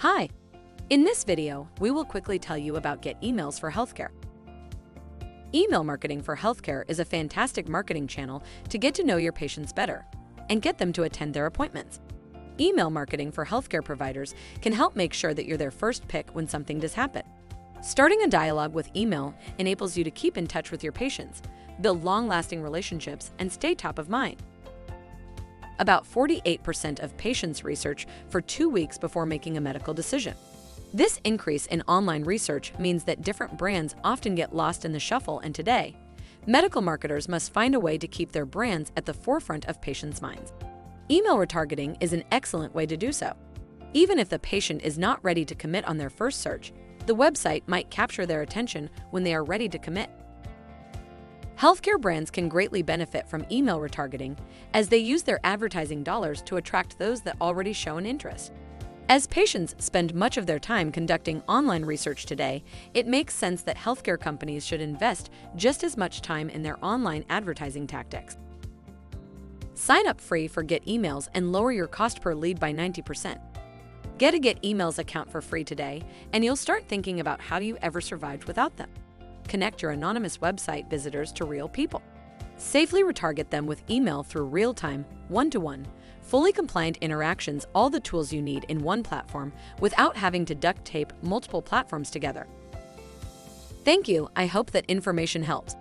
Hi! In this video, we will quickly tell you about Get Emails for Healthcare. Email marketing for healthcare is a fantastic marketing channel to get to know your patients better and get them to attend their appointments. Email marketing for healthcare providers can help make sure that you're their first pick when something does happen. Starting a dialogue with email enables you to keep in touch with your patients, build long-lasting relationships, and stay top of mind. About 48% of patients research for 2 weeks before making a medical decision. This increase in online research means that different brands often get lost in the shuffle, and today, medical marketers must find a way to keep their brands at the forefront of patients' minds. Email retargeting is an excellent way to do so. Even if the patient is not ready to commit on their first search, the website might capture their attention when they are ready to commit. Healthcare brands can greatly benefit from email retargeting as they use their advertising dollars to attract those that already show an interest. As patients spend much of their time conducting online research today, it makes sense that healthcare companies should invest just as much time in their online advertising tactics. Sign up free for Get Emails and lower your cost per lead by 90%. Get a Get Emails account for free today, and you'll start thinking about how you ever survived without them. Connect your anonymous website visitors to real people. Safely retarget them with email through real-time, one-to-one, fully compliant interactions, all the tools you need in one platform without having to duct tape multiple platforms together. Thank you. I hope that information helps.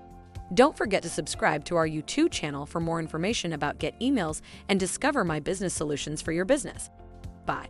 Don't forget to subscribe to our YouTube channel for more information about Get Emails and discover my business solutions for your business. Bye.